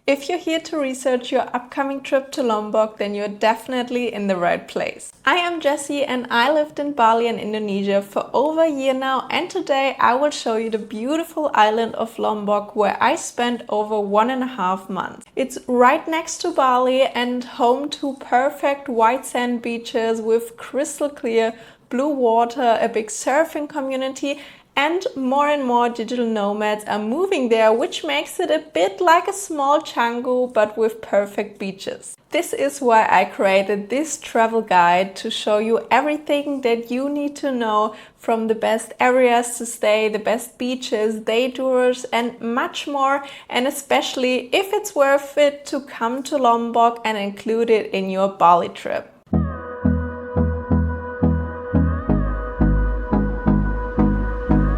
If you're here to research your upcoming trip to Lombok, then you're definitely in the right place. I am Jessi and I lived in Bali and Indonesia for over a year now, and today I will show you the beautiful island of Lombok where I spent over 1.5 months. It's right next to Bali and home to perfect white sand beaches with crystal clear blue water, a big surfing community, and more digital nomads are moving there, which makes it a bit like a small Canggu but with perfect beaches. This is why I created this travel guide to show you everything that you need to know, from the best areas to stay, the best beaches, day tours and much more, and especially if it's worth it to come to Lombok and include it in your Bali trip.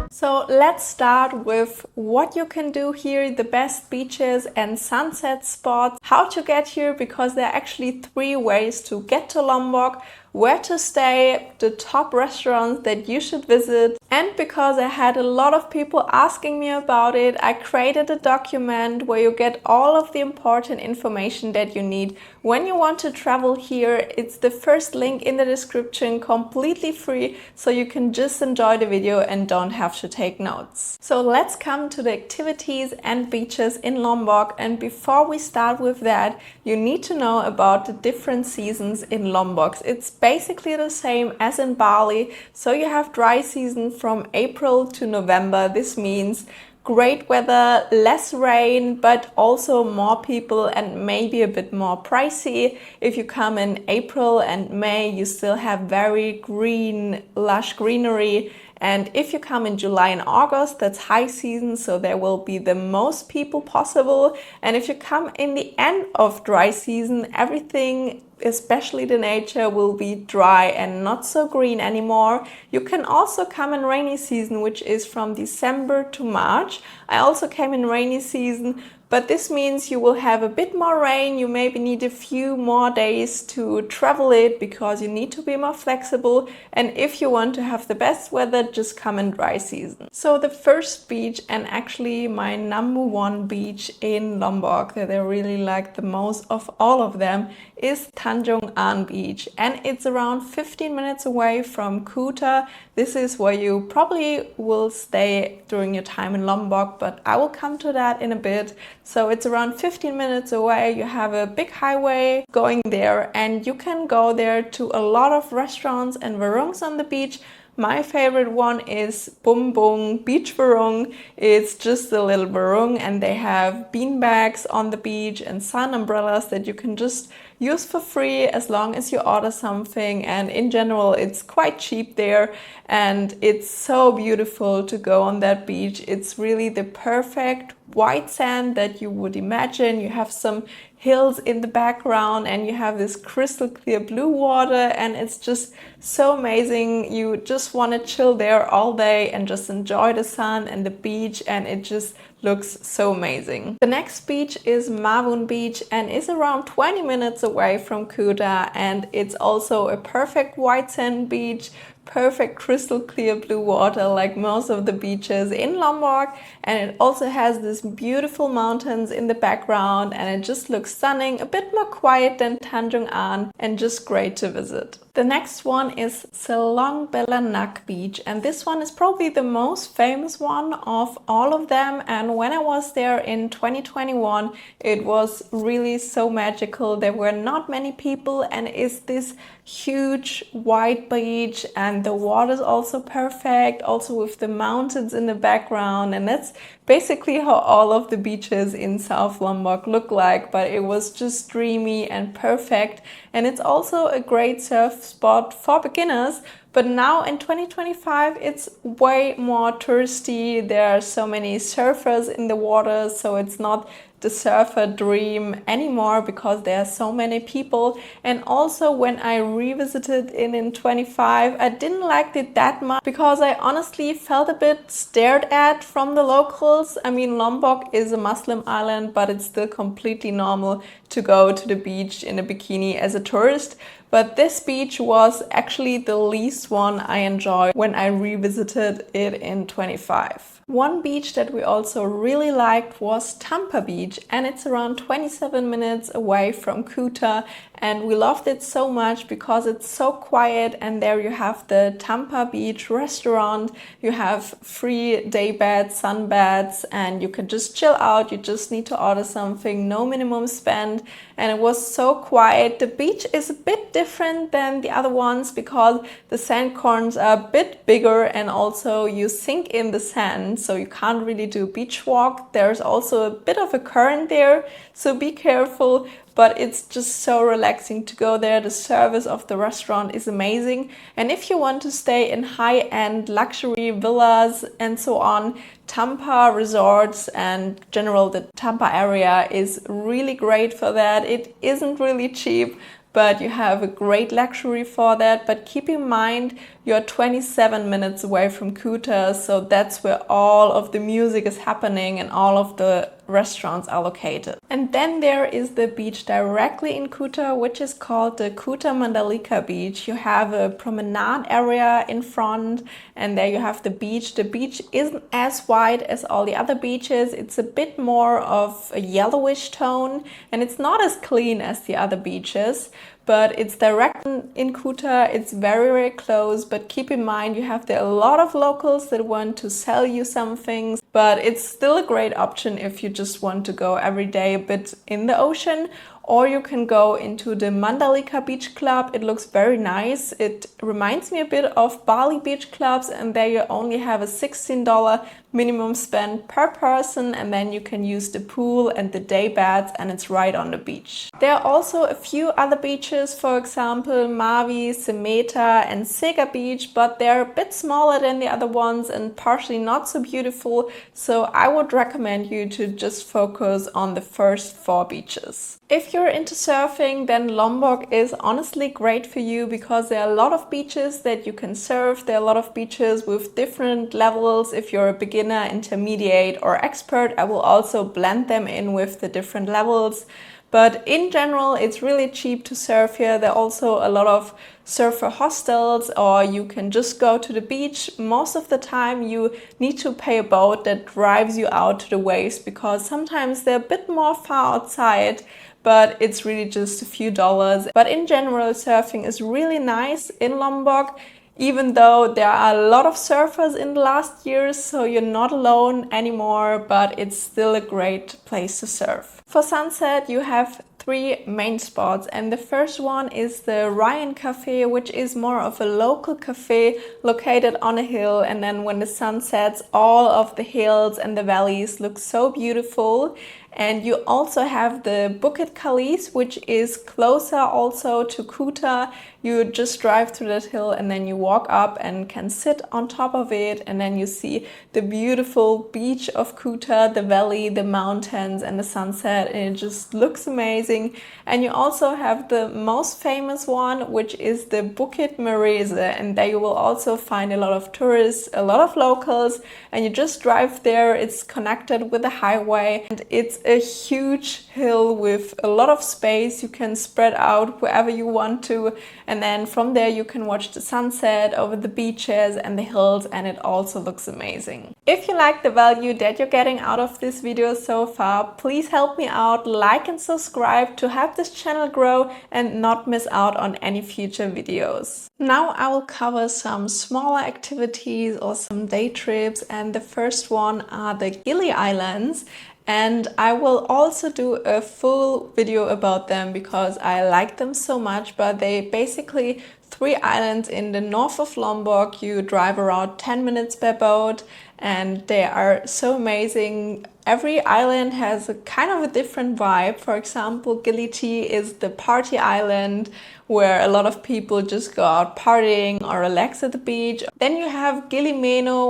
So let's start with what you can do here, the best beaches and sunset spots, how to get here, because there are actually 3 ways to get to Lombok, where to stay, the top restaurants that you should visit. And because I had a lot of people asking me about it, I created a document where you get all of the important information that you need when you want to travel here. It's the first link in the description, completely free, so you can just enjoy the video and don't have to take notes. So let's come to the activities and beaches in Lombok, and before we start with that, you need to know about the different seasons in Lombok. It's basically the same as in Bali, so you have dry season from April to November. This means great weather, less rain, but also more people and maybe a bit more pricey. If you come in April and May, you still have very green, lush greenery. And if you come in July and August, that's high season, so there will be the most people possible. And if you come in the end of dry season, everything, especially the nature, will be dry and not so green anymore. You can also come in rainy season, which is from December to March. I also came in rainy season, but this means you will have a bit more rain. You maybe need a few more days to travel it because you need to be more flexible. And if you want to have the best weather, just come in dry season. So the first beach, and actually my #1 beach in Lombok that I really like the most of all of them, is Tanjung An Beach, and it's around 15 minutes away from Kuta. This is where you probably will stay during your time in Lombok, but I will come to that in a bit. So it's around 15 minutes away. You have a big highway going there, and you can go there to a lot of restaurants and warungs on the beach. My favorite one is Bum Bung Beach Warung. It's just a little warung, and they have bean bags on the beach and sun umbrellas that you can just use for free as long as you order something. And in general, it's quite cheap there, and it's so beautiful to go on that beach. It's really the perfect white sand that you would imagine. You have some hills in the background and you have this crystal clear blue water, and it's just so amazing. You just want to chill there all day and just enjoy the sun and the beach, and it just looks so amazing. The next beach is Mawun Beach and is around 20 minutes away from Kuta, and it's also a perfect white sand beach, perfect crystal clear blue water like most of the beaches in Lombok, and it also has these beautiful mountains in the background, and it just looks stunning, a bit more quiet than Tanjung An, and just great to visit. The next one is Selong Belanak Beach, and this one is probably the most famous one of all of them, and when I was there in 2021, it was really so magical. There were not many people, and it's this huge white beach, and the water is also perfect, also with the mountains in the background, and that's basically how all of the beaches in South Lombok look like, but it was just dreamy and perfect. And it's also a great surf spot for beginners, but now in 2025 it's way more touristy. There are so many surfers in the water, so it's not the surfer dream anymore because there are so many people. And also when I revisited it in 25, I didn't like it that much because I honestly felt a bit stared at from the locals. I mean, Lombok is a Muslim island, but it's still completely normal to go to the beach in a bikini as a tourist. But this beach was actually the least one I enjoyed when I revisited it in 25. One beach that we also really liked was Tampa Beach, and it's around 27 minutes away from Kuta, and we loved it so much because it's so quiet, and there you have the Tampa Beach restaurant, you have free day beds, sunbeds, and you can just chill out. You just need to order something, no minimum spend, and it was so quiet. The beach is a bit different than the other ones because the sand corns are a bit bigger, and also you sink in the sand, so you can't really do a beach walk. There's also a bit of a current there, so be careful. But it's just so relaxing to go there. The service of the restaurant is amazing. And if you want to stay in high-end luxury villas and so on, Tampa resorts and general the Tampa area is really great for that. It isn't really cheap, but you have a great luxury for that. But keep in mind, you're 27 minutes away from Kuta, so that's where all of the music is happening and all of the restaurants are located. And then there is the beach directly in Kuta, which is called the Kuta Mandalika Beach. You have a promenade area in front, and there you have the beach. The beach isn't as wide as all the other beaches. It's a bit more of a yellowish tone, and it's not as clean as the other beaches, but it's direct in Kuta. It's very, very close, but keep in mind you have there a lot of locals that want to sell you some things, but it's still a great option if you just want to go every day a bit in the ocean. Or you can go into the Mandalika Beach Club. It looks very nice. It reminds me a bit of Bali beach clubs, and there you only have a $16 minimum spend per person, and then you can use the pool and the day beds, and it's right on the beach. There are also a few other beaches, for example Mavi, Semeta and Sega Beach, but they're a bit smaller than the other ones and partially not so beautiful, so I would recommend you to just focus on the first 4 beaches. If you're into surfing, then Lombok is honestly great for you because there are a lot of beaches that you can surf. There are a lot of beaches with different levels. If you're a beginner, intermediate or expert, I will also blend them in with the different levels. But in general, it's really cheap to surf here. There are also a lot of surfer hostels, or you can just go to the beach. Most of the time you need to pay a boat that drives you out to the waves because sometimes they're a bit more far outside, but it's really just a few dollars. But in general, surfing is really nice in Lombok, even though there are a lot of surfers in the last years, so you're not alone anymore, but it's still a great place to surf. For sunset, you have 3 main spots, and the first one is the Ryan Cafe, which is more of a local cafe located on a hill, and then when the sun sets, all of the hills and the valleys look so beautiful. And you also have the Bukit Kalis, which is closer also to Kuta. You just drive through that hill and then you walk up and can sit on top of it, and then you see the beautiful beach of Kuta, the valley, the mountains and the sunset, and it just looks amazing. And you also have the most famous one, which is the Bukit Mereze, and there you will also find a lot of tourists, a lot of locals, and you just drive there. It's connected with the highway, and it's a huge hill with a lot of space. You can spread out wherever you want to, and then from there you can watch the sunset over the beaches and the hills, and it also looks amazing. If you like the value that you're getting out of this video so far, please help me out, like and subscribe to help this channel grow and not miss out on any future videos. Now I will cover some smaller activities or some day trips, and the first one are the Gili Islands. And I will also do a full video about them because I like them so much, but they basically 3 islands in the north of Lombok. You drive around 10 minutes by boat, and they are so amazing. Every island has a kind of a different vibe. For example, Gili is the party island where a lot of people just go out partying or relax at the beach. Then you have Gili,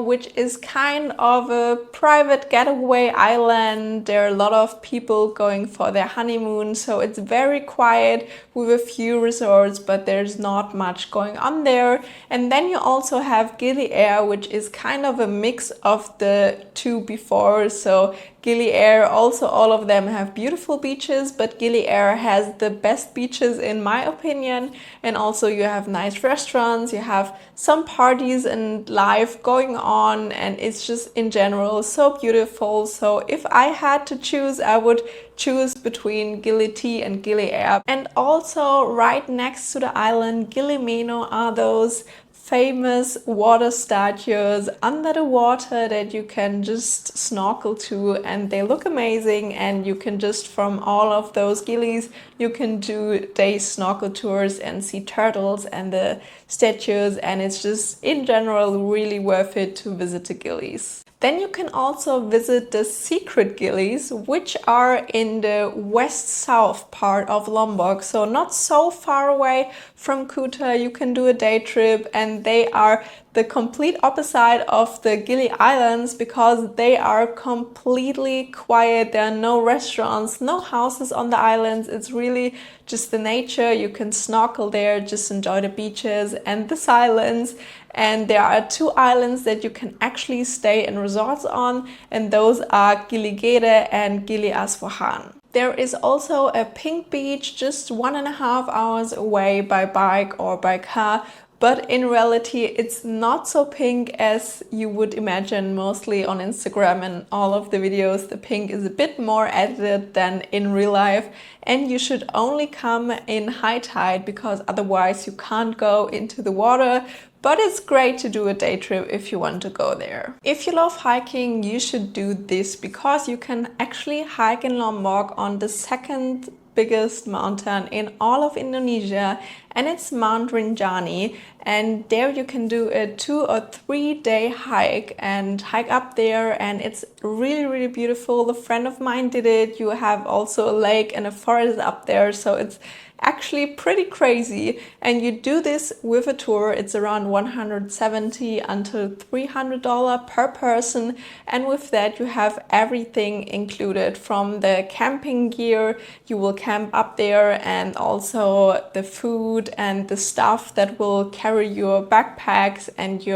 which is kind of a private getaway island. There are a lot of people going for their honeymoon, so it's very quiet with a few resorts, but there's not much going on there. And then you also have Gili Air, which is kind of a mix of the 2 before. So Gili Air. Also, all of them have beautiful beaches, but Gili Air has the best beaches in my opinion. And also you have nice restaurants, you have some parties and life going on, and it's just in general so beautiful. So if I had to choose, I would choose between Gili T and Gili Air. And also right next to the island Gili Meno are those famous water statues under the water that you can just snorkel to, and they look amazing. And you can just, from all of those gilis, you can do day snorkel tours and see turtles and the statues, and it's just in general really worth it to visit the gilis. Then you can also visit the secret gilis, which are in the west-south part of Lombok, so not so far away from Kuta. You can do a day trip, and they are the complete opposite of the Gili Islands because they are completely quiet. There are no restaurants, no houses on the islands. It's really just the nature. You can snorkel there, just enjoy the beaches and the silence. And there are 2 islands that you can actually stay in resorts on, and those are Gili Gede and Gili Aswahan. There is also a pink beach just 1.5 hours away by bike or by car, but in reality it's not so pink as you would imagine. Mostly on Instagram and all of the videos, the pink is a bit more edited than in real life, and you should only come in high tide because otherwise you can't go into the water. But it's great to do a day trip if you want to go there. If you love hiking, you should do this because you can actually hike in Lombok on the second biggest mountain in all of Indonesia, and it's Mount Rinjani. And there you can do a 2 or 3 day hike and hike up there, and it's really beautiful. A friend of mine did it. You have also a lake and a forest up there, so it's actually pretty crazy. And you do this with a tour. It's around $170 until $300 per person, and with that you have everything included, from the camping gear, you will camp up there, and also the food and the stuff that will carry your backpacks and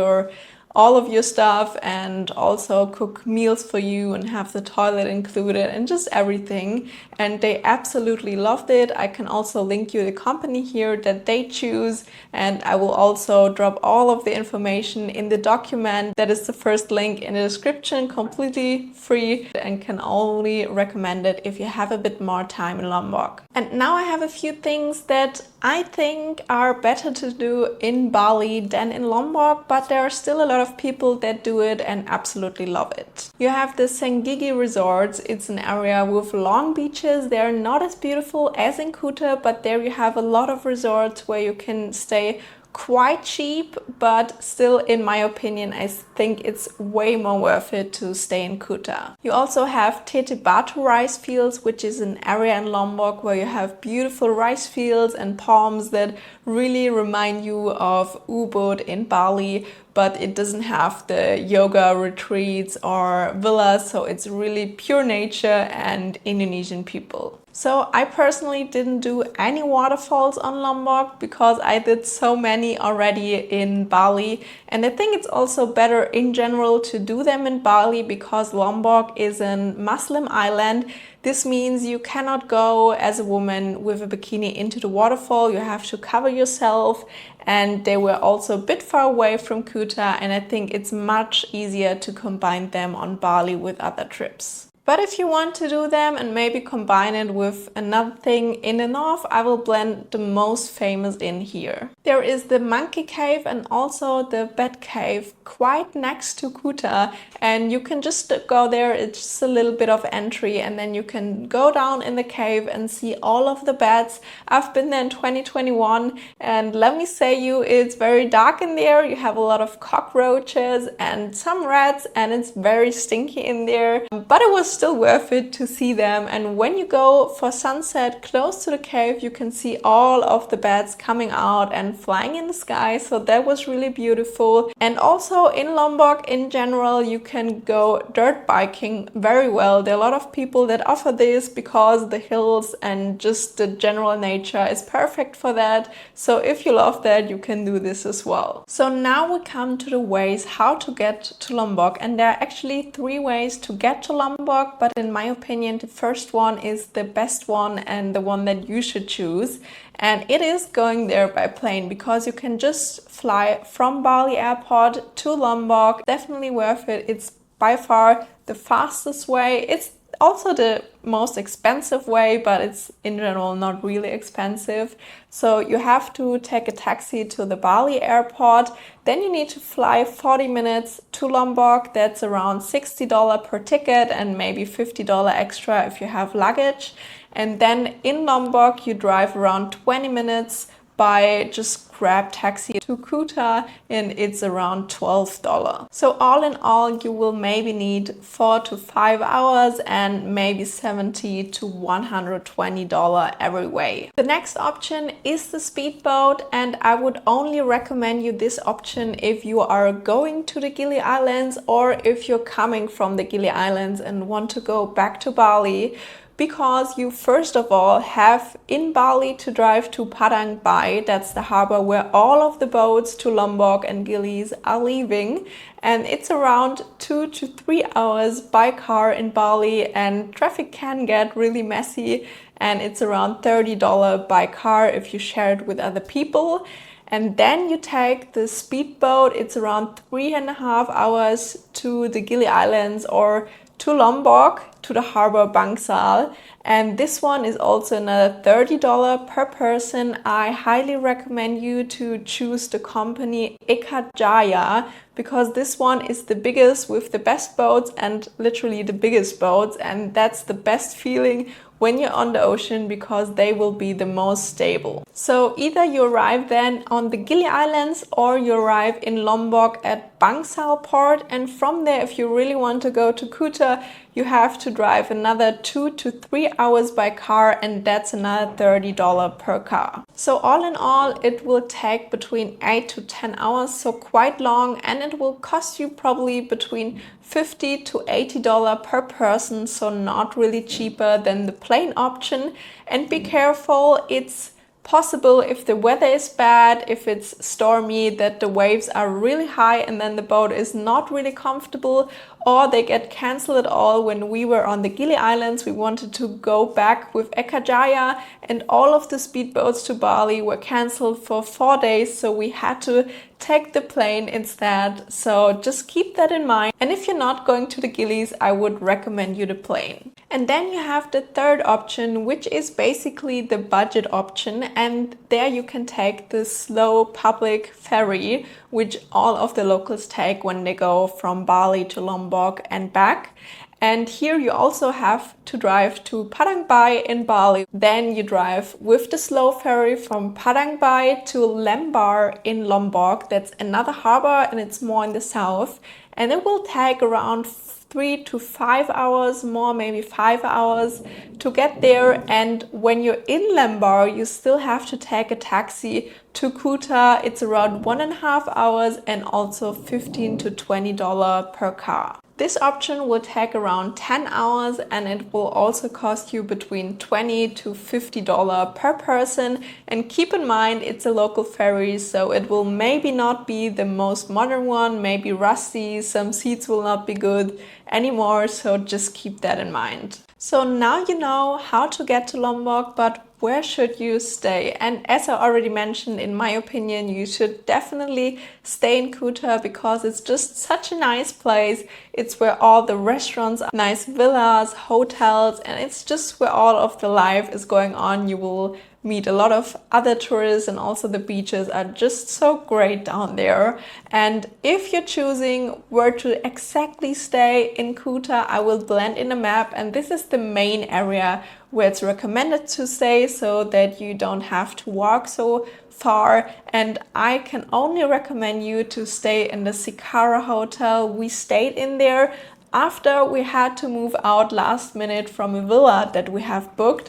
all of your stuff, and also cook meals for you and have the toilet included and just everything. And they absolutely loved it. I can also link you the company here that they choose, and I will also drop all of the information in the document. That is the first link in the description, completely free, and can only recommend it if you have a bit more time in Lombok. And now I have a few things that I think are better to do in Bali than in Lombok, but there are still a lot of people that do it and absolutely love it. You have the Senggigi resorts. It's an area with long beaches. They're not as beautiful as in Kuta, but there you have a lot of resorts where you can stay quite cheap, but still, in my opinion, I think it's way more worth it to stay in Kuta. You also have Tete Batu rice fields, which is an area in Lombok where you have beautiful rice fields and palms that really remind you of Ubud in Bali, but it doesn't have the yoga retreats or villas, so it's really pure nature and Indonesian people. So I personally didn't do any waterfalls on Lombok because I did so many already in Bali, and I think it's also better in general to do them in Bali because Lombok is a Muslim island. This means you cannot go as a woman with a bikini into the waterfall. You have to cover yourself, and they were also a bit far away from Kuta, and I think it's much easier to combine them on Bali with other trips. But if you want to do them and maybe combine it with another thing in the north, I will blend the most famous in here. There is the Monkey Cave and also the Bat Cave quite next to Kuta, and you can just go there. It's just a little bit of entry, and then you can go down in the cave and see all of the bats. I've been there in 2021, and let me say you, it's very dark in there. You have a lot of cockroaches and some rats, and it's very stinky in there, but it was still worth it to see them. And when you go for sunset close to the cave, you can see all of the bats coming out and flying in the sky, so that was really beautiful. And also in Lombok in general, you can go dirt biking very well. There are a lot of people that offer this because the hills and just the general nature is perfect for that. So if you love that, you can do this as well. So now we come to the ways how to get to Lombok, and there are actually 3 ways to get to Lombok. Lombok, but in my opinion, the first one is the best one and the one that you should choose. And it is going there by plane, because you can just fly from Bali airport to Lombok. Definitely worth it. It's by far the fastest way. It's also the most expensive way, but it's in general not really expensive. So you have to take a taxi to the Bali airport. Then you need to fly 40 minutes to Lombok. That's around $60 per ticket and maybe $50 extra if you have luggage. And then in Lombok, you drive around 20 minutes by just grab taxi to Kuta, and it's around $12. So all in all, you will maybe need 4 to 5 hours and maybe $70 to $120 every way. The next option is the speedboat, and I would only recommend you this option if you are going to the Gili Islands or if you're coming from the Gili Islands and want to go back to Bali. Because you first of all have in Bali to drive to Padang Bai. That's the harbor where all of the boats to Lombok and Gilis are leaving. And it's around 2 to 3 hours by car in Bali, and traffic can get really messy. And it's around $30 by car if you share it with other people. And then you take the speedboat. It's around 3.5 hours to the Gili Islands or to Lombok, to the harbor Bangsal. And this one is also another $30 per person. I highly recommend you to choose the company Ekajaya, because this one is the biggest with the best boats and literally the biggest boats. And that's the best feeling when you're on the ocean, because they will be the most stable. So either you arrive then on the Gili Islands or you arrive in Lombok at Bangsal port, and from there, if you really want to go to Kuta, you have to drive another 2 to 3 hours by car, and that's another $30 per car. So all in all, it will take between 8 to 10 hours, so quite long, and it will cost you probably between $50 to $80 per person, so not really cheaper than the plane option. And be careful, it's possible if the weather is bad, if it's stormy, that the waves are really high and then the boat is not really comfortable, or they get cancelled at all. When we were on the Gili Islands, we wanted to go back with Ekajaya and all of the speedboats to Bali were cancelled for 4 days, so we had to take the plane instead. So just keep that in mind. And if you're not going to the Gilis, I would recommend you the plane. And then you have the third option, which is basically the budget option. And there you can take the slow public ferry, which all of the locals take when they go from Bali to Lombok and back. And here you also have to drive to Padang Bai in Bali. Then you drive with the slow ferry from Padang Bai to Lembar in Lombok. That's another harbor and it's more in the south. And it will take around 3 to 5 hours, more maybe 5 hours to get there. And when you're in Lembar, you still have to take a taxi to Kuta. It's around 1.5 hours and also $15 to $20 per car. This option will take around 10 hours and it will also cost you between $20 to $50 per person. And keep in mind, it's a local ferry, so it will maybe not be the most modern one, maybe rusty, some seats will not be good anymore, so just keep that in mind. So now you know how to get to Lombok, but where should you stay? And as I already mentioned, in my opinion, you should definitely stay in Kuta because it's just such a nice place. It's where all the restaurants are, nice villas, hotels, and it's just where all of the life is going on. You will meet a lot of other tourists, and also the beaches are just so great down there. And if you're choosing where to exactly stay in Kuta, I will blend in a map, and this is the main area where it's recommended to stay so that you don't have to walk so far. And I can only recommend you to stay in the Sikara Hotel. We stayed in there after we had to move out last minute from a villa that we have booked.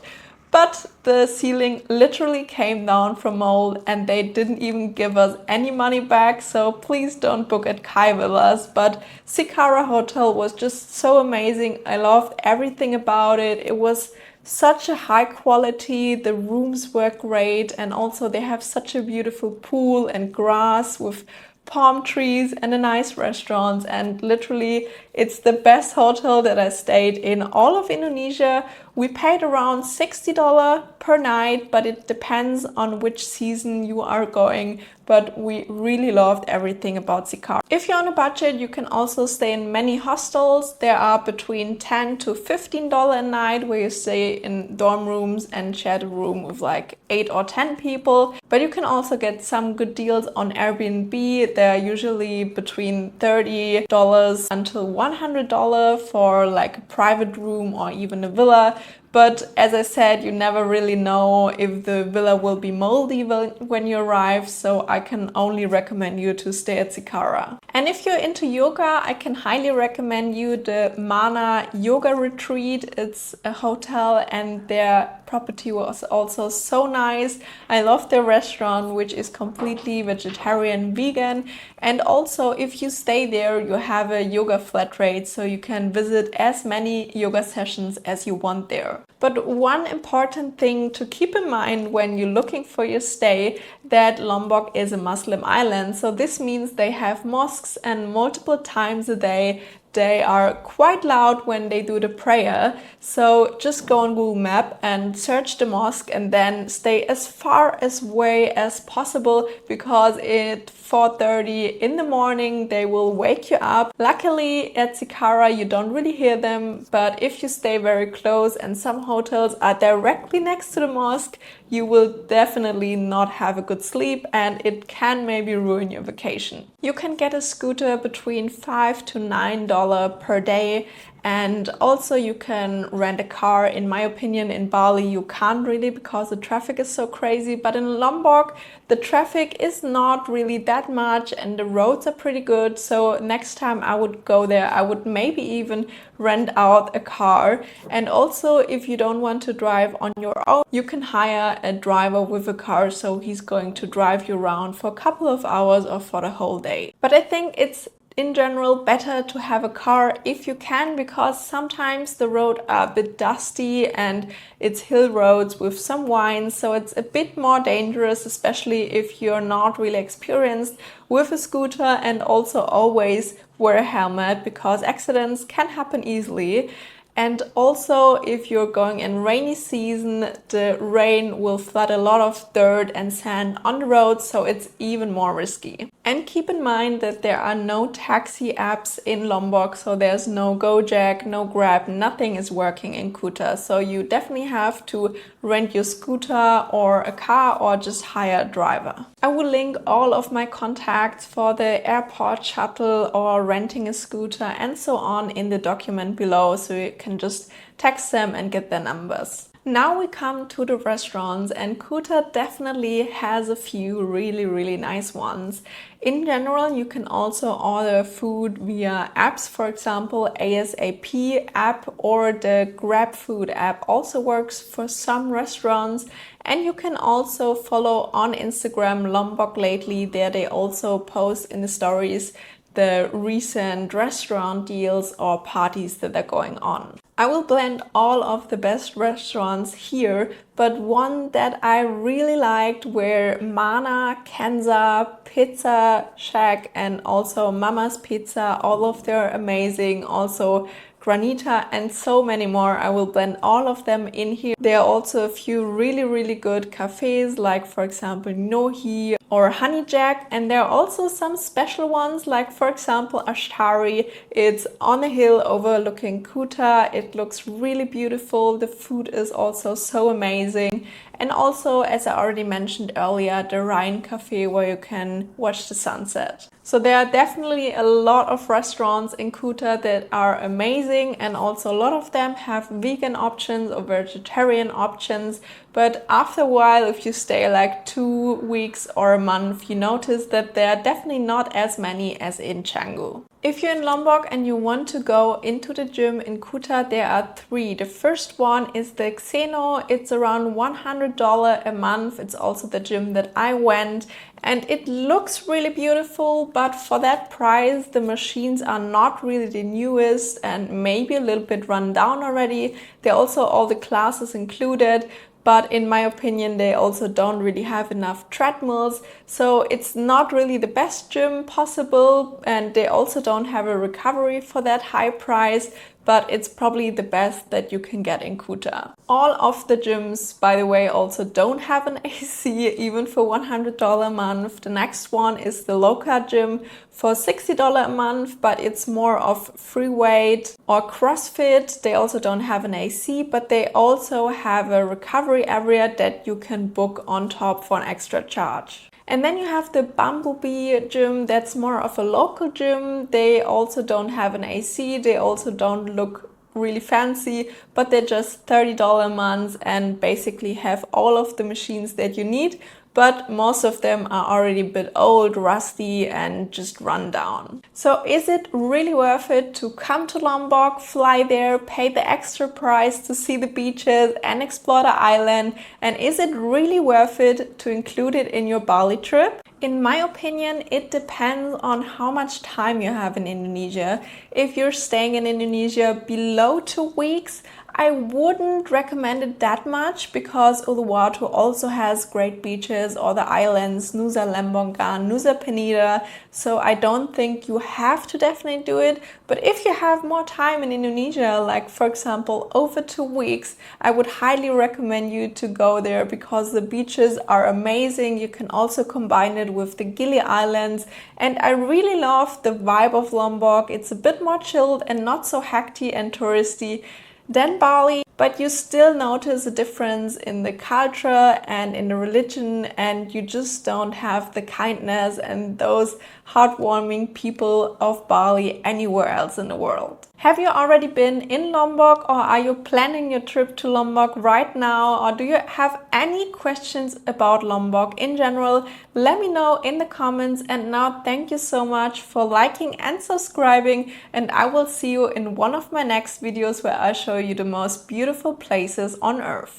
But the ceiling literally came down from mold and they didn't even give us any money back. So please don't book at Kai Villas. But Sikara Hotel was just so amazing. I loved everything about it. It was such a high quality, the rooms were great, and also they have such a beautiful pool and grass with palm trees and a nice restaurant, and literally it's the best hotel that I stayed in all of Indonesia. We paid around $60 per night, but it depends on which season you are going. But we really loved everything about Sikara. If you're on a budget, you can also stay in many hostels. There are between $10 to $15 a night where you stay in dorm rooms and share the room with like 8 or 10 people. But you can also get some good deals on Airbnb. They're usually between $30 until $100 for like a private room or even a villa. But as I said, you never really know if the villa will be moldy when you arrive, so I can only recommend you to stay at Sikara. And if you're into yoga, I can highly recommend you the Mana Yoga Retreat. It's a hotel and their property was also so nice. I love their restaurant, which is completely vegetarian, vegan. And also if you stay there, you have a yoga flat rate, so you can visit as many yoga sessions as you want there. But one important thing to keep in mind when you're looking for your stay, that Lombok is a Muslim island. So this means they have mosques, and multiple times a day they are quite loud when they do the prayer. So just go on Google Map and search the mosque and then stay as far away as possible, because at 4:30 in the morning they will wake you up. Luckily at Sikara you don't really hear them, but if you stay very close and some hotels are directly next to the mosque, you will definitely not have a good sleep and it can maybe ruin your vacation. You can get a scooter between $5 to $9 per day, and also you can rent a car. In my opinion, in Bali you can't really, because the traffic is so crazy, but in Lombok the traffic is not really that much and the roads are pretty good. So next time I would go there, I would maybe even rent out a car. And also if you don't want to drive on your own, you can hire a driver with a car, so he's going to drive you around for a couple of hours or for the whole day. But I think it's in general better to have a car if you can, because sometimes the roads are a bit dusty and it's hill roads with some vines, so it's a bit more dangerous, especially if you're not really experienced with a scooter. And also always wear a helmet, because accidents can happen easily. And also if you're going in rainy season, the rain will flood a lot of dirt and sand on the road, so it's even more risky. And keep in mind that there are no taxi apps in Lombok, so there's no Gojek, no Grab, nothing is working in Kuta. So you definitely have to rent your scooter or a car or just hire a driver. I will link all of my contacts for the airport shuttle or renting a scooter and so on in the document below, so you can just text them and get their numbers. Now we come to the restaurants, and Kuta definitely has a few really nice ones. In general, you can also order food via apps. For example, ASAP app or the Grab Food app also works for some restaurants. And you can also follow on Instagram Lombok lately. There they also post in the stories the recent restaurant deals or parties that are going on. I will blend all of the best restaurants here, but one that I really liked were Mana, Kenza, Pizza Shack, and also Mama's Pizza. All of them are amazing. Also Granita and so many more. I will blend all of them in here. There are also a few really good cafes, like for example Nohi or Honey Jack, and there are also some special ones, like for example Ashtari. It's on a hill overlooking Kuta. It looks really beautiful. The food is also so amazing. And also, as I already mentioned earlier, the Rhine Cafe, where you can watch the sunset. So there are definitely a lot of restaurants in Kuta that are amazing, and also a lot of them have vegan options or vegetarian options. But after a while, if you stay like 2 weeks or a month, you notice that there are definitely not as many as in Canggu. If you're in Lombok and you want to go into the gym in Kuta, there are 3. The first one is the Xeno. It's around $100 a month. It's also the gym that I went, and it looks really beautiful, but for that price the machines are not really the newest and maybe a little bit run down already. There are also all the classes included, but in my opinion they also don't really have enough treadmills, so it's not really the best gym possible, and they also don't have a recovery for that high price, but it's probably the best that you can get in Kuta. All of the gyms, by the way, also don't have an AC, even for $100 a month. The next one is the Loka gym for $60 a month, but it's more of free weight or CrossFit. They also don't have an AC, but they also have a recovery area that you can book on top for an extra charge. And then you have the Bumblebee gym, that's more of a local gym. They also don't have an AC, they also don't look really fancy, but they're just $30 a month and basically have all of the machines that you need. But most of them are already a bit old, rusty, and just run down. So is it really worth it to come to Lombok, fly there, pay the extra price to see the beaches and explore the island? And is it really worth it to include it in your Bali trip? In my opinion, it depends on how much time you have in Indonesia. If you're staying in Indonesia below 2 weeks, I wouldn't recommend it that much, because Uluwatu also has great beaches, or the islands, Nusa Lembongan, Nusa Penida, so I don't think you have to definitely do it. But if you have more time in Indonesia, like for example over 2 weeks, I would highly recommend you to go there, because the beaches are amazing. You can also combine it with the Gili Islands, and I really love the vibe of Lombok. It's a bit more chilled and not so hectic and touristy than Bali, but you still notice a difference in the culture and in the religion, and you just don't have the kindness and those heartwarming people of Bali anywhere else in the world. Have you already been in Lombok, or are you planning your trip to Lombok right now, or do you have any questions about Lombok in general? Let me know in the comments. And now thank you so much for liking and subscribing, and I will see you in one of my next videos where I show you the most beautiful places on earth.